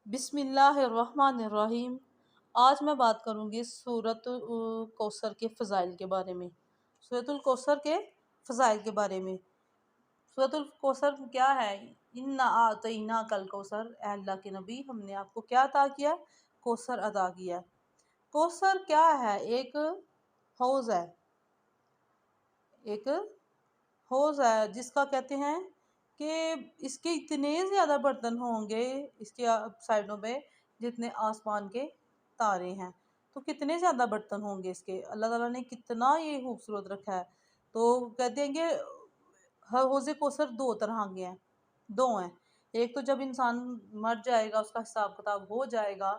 بسم اللہ الرحمن الرحیم۔ آج میں بات کروں گی سورۃ کوثر کے فضائل کے بارے میں۔ سورۃ الکوثر کے فضائل کے بارے میں۔ سورۃ الکوثر کیا ہے؟ انا اعطیناک الکوثر، اے اللہ کے نبی ہم نے آپ کو کیا عطا کیا؟ کوثر عطا کیا۔ کوثر کیا ہے؟ ایک حوض ہے، ایک حوض ہے جس کا کہتے ہیں کہ اس کے اتنے زیادہ برتن ہوں گے اس کے سائڈوں پہ جتنے آسمان کے تارے ہیں، تو کتنے زیادہ برتن ہوں گے اس کے۔ اللہ تعالیٰ نے کتنا یہ خوبصورت رکھا ہے۔ تو کہتے ہیں کہ حوض کوثر دو طرح کے ہیں، دو ہیں۔ ایک تو جب انسان مر جائے گا، اس کا حساب کتاب ہو جائے گا،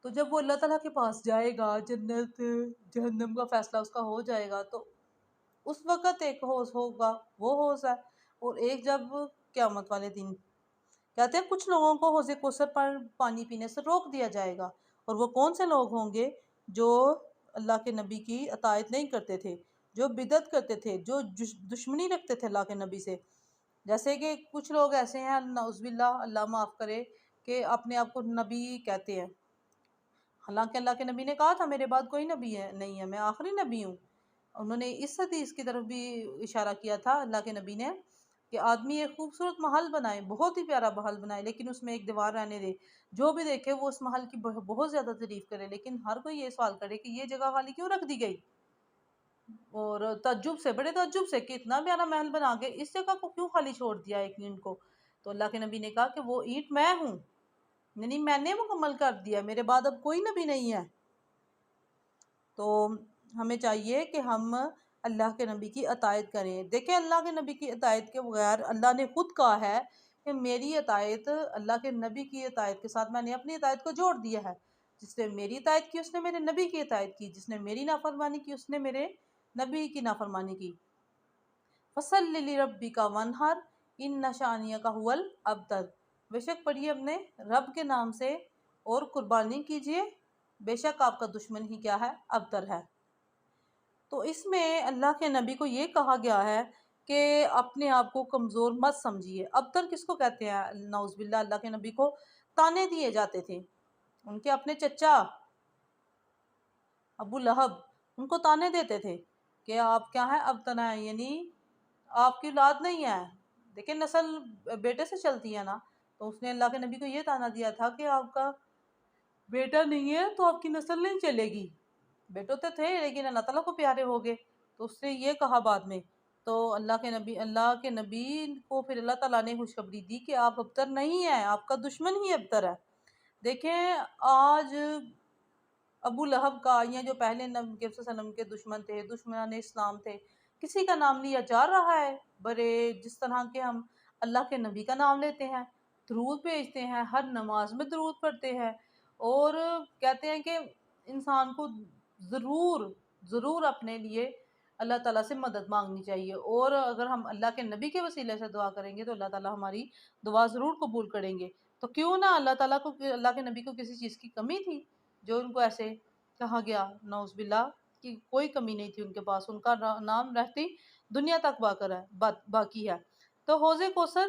تو جب وہ اللہ تعالیٰ کے پاس جائے گا، جنت جہنم کا فیصلہ اس کا ہو جائے گا، تو اس وقت ایک حوض ہوگا، وہ حوض ہے۔ اور ایک جب قیامت والے دن کہتے ہیں کچھ لوگوں کو حوض کوثر پر پانی پینے سے روک دیا جائے گا، اور وہ کون سے لوگ ہوں گے؟ جو اللہ کے نبی کی اطاعت نہیں کرتے تھے، جو بدعت کرتے تھے، جو دشمنی رکھتے تھے اللہ کے نبی سے۔ جیسے کہ کچھ لوگ ایسے ہیں، نعوذ باللہ، اللہ معاف کرے، کہ اپنے آپ کو نبی کہتے ہیں، حالانکہ اللہ کے نبی نے کہا تھا میرے بعد کوئی نبی نہیں ہے، میں آخری نبی ہوں۔ انہوں نے اس حدیث کی طرف بھی اشارہ کیا تھا اللہ کے نبی نے، کہ آدمی ایک خوبصورت محل بنائے، بہت ہی پیارا محل بنائے، لیکن اس میں ایک دیوار رہنے دے، جو بھی دیکھے وہ اس محل کی بہت زیادہ تعریف کرے، لیکن ہر کوئی یہ سوال کرے کہ یہ جگہ خالی کیوں رکھ دی گئی؟ اور تعجب سے، بڑے تعجب سے، کہ اتنا پیارا محل بنا کے اس جگہ کو کیوں خالی چھوڑ دیا ایک اینٹ کو؟ تو اللہ کے نبی نے کہا کہ وہ اینٹ میں ہوں، یعنی میں نے مکمل کر دیا، میرے بعد اب کوئی نبی نہیں ہے۔ تو ہمیں چاہیے کہ ہم اللہ کے نبی کی اطاعت کریں۔ دیکھیں، اللہ کے نبی کی اطاعت کے بغیر اللہ نے خود کہا ہے کہ میری اطاعت اللہ کے نبی کی اطاعت کے ساتھ میں نے اپنی اطاعت کو جوڑ دیا ہے۔ جس نے میری اطاعت کی اس نے میرے نبی کی اطاعت کی، جس نے میری نافرمانی کی اس نے میرے نبی کی نافرمانی کی۔ فَصَلِّ لِرَبِّكَ وَانْحَرْ إِنَّ شَانِئَكَ هُوَ الْأَبْتَرُ، بے شک پڑھیے اپنے رب کے نام سے اور قربانی کیجئے، بے شک آپ کا دشمن ہی کیا ہے؟ ابتر ہے۔ تو اس میں اللہ کے نبی کو یہ کہا گیا ہے کہ اپنے آپ کو کمزور مت سمجھیے۔ ابتر کس کو کہتے ہیں؟ نعوذ باللہ، اللہ کے نبی کو تانے دیے جاتے تھے، ان کے اپنے چچا ابو لہب ان کو تانے دیتے تھے کہ آپ کیا ہیں؟ ابتر ہیں، یعنی آپ کی اولاد نہیں ہے۔ دیکھیں، نسل بیٹے سے چلتی ہے نا، تو اس نے اللہ کے نبی کو یہ تانا دیا تھا کہ آپ کا بیٹا نہیں ہے تو آپ کی نسل نہیں چلے گی۔ بیٹوں تو تھے لیکن اللہ تعالیٰ کو پیارے ہو گئے، تو اس نے یہ کہا بعد میں۔ تو اللہ کے نبی کو پھر اللہ تعالیٰ نے خوشخبری دی کہ آپ ابتر نہیں ہیں، آپ کا دشمن ہی ابتر ہے۔ دیکھیں، آج ابو لہب کا یا جو پہلے نبی صلی اللہ علیہ وسلم کے دشمن تھے، دشمنان اسلام تھے، کسی کا نام لیا جا رہا ہے، برے جس طرح کے ہم اللہ کے نبی کا نام لیتے ہیں، درود بھیجتے ہیں، ہر نماز میں درود پڑھتے ہیں، اور کہتے ہیں کہ انسان کو ضرور ضرور اپنے لیے اللہ تعالیٰ سے مدد مانگنی چاہیے، اور اگر ہم اللہ کے نبی کے وسیلے سے دعا کریں گے تو اللہ تعالیٰ ہماری دعا ضرور قبول کریں گے۔ تو کیوں نہ اللہ کے نبی کو کسی چیز کی کمی تھی جو ان کو ایسے کہا گیا؟ نعوذ باللہ، کہ کوئی کمی نہیں تھی ان کے پاس، ان کا نام رہتی دنیا تک باقی ہے۔ تو حوض کوثر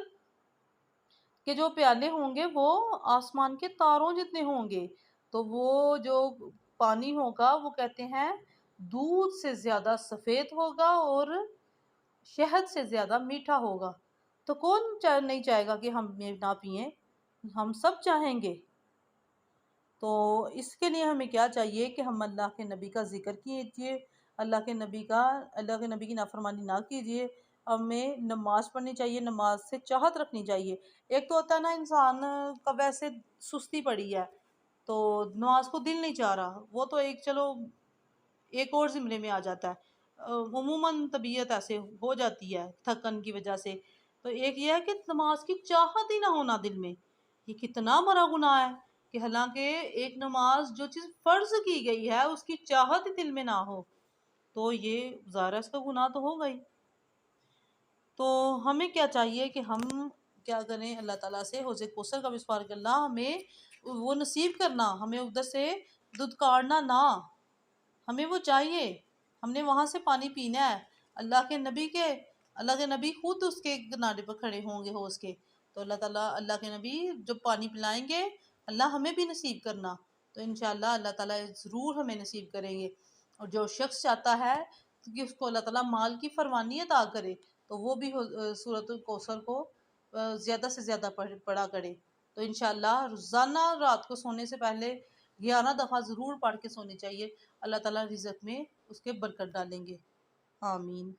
کہ جو پیالے ہوں گے وہ آسمان کے تاروں جتنے ہوں گے، تو وہ جو پانی ہوگا وہ کہتے ہیں دودھ سے زیادہ سفید ہوگا اور شہد سے زیادہ میٹھا ہوگا۔ تو کون نہیں چاہے گا کہ ہم یہ نہ پئیں؟ ہم سب چاہیں گے۔ تو اس کے لیے ہمیں کیا چاہیے کہ ہم اللہ کے نبی کا ذکر کیجئے، اللہ کے نبی کی نافرمانی نہ کیجئے، ہمیں نماز پڑھنی چاہیے، نماز سے چاہت رکھنی چاہیے۔ ایک تو ہوتا ہے نا انسان کا ویسے سستی پڑی ہے تو نماز کو دل نہیں چاہ رہا، وہ تو ایک چلو ایک اور زمرے میں آ جاتا ہے، عموماً طبیعت ایسے ہو جاتی ہے تھکن کی وجہ سے۔ تو ایک یہ ہے کہ نماز کی چاہت ہی نہ ہونا دل میں، یہ کتنا بڑا گناہ ہے، کہ حالانکہ ایک نماز جو چیز فرض کی گئی ہے اس کی چاہت ہی دل میں نہ ہو، تو یہ ظاہر ہے اس کا گناہ تو ہوگا ہی۔ تو ہمیں کیا چاہیے کہ ہم کیا کریں؟ اللہ تعالیٰ سے حوض کوثر کا بھی سوال کرنا، ہمیں وہ نصیب کرنا، ہمیں ادھر سے دھتکارنا نہ، ہمیں وہ چاہیے، ہم نے وہاں سے پانی پینا ہے۔ اللہ کے نبی خود اس کے کنارے پر کھڑے ہوں گے حوض کے، تو اللہ تعالیٰ اللہ کے نبی جب پانی پلائیں گے اللہ ہمیں بھی نصیب کرنا، تو انشاءاللہ اللہ تعالیٰ ضرور ہمیں نصیب کریں گے۔ اور جو شخص چاہتا ہے کہ اس کو اللہ تعالیٰ مال کی فراوانی عطا کرے تو وہ بھی سورۃ الکوثر کو زیادہ سے زیادہ پڑھا کرے۔ تو انشاءاللہ روزانہ رات کو سونے سے پہلے 11 دفعہ ضرور پڑھ کے سونی چاہیے، اللہ تعالیٰ رزق میں اس کے برکت ڈالیں گے، آمین۔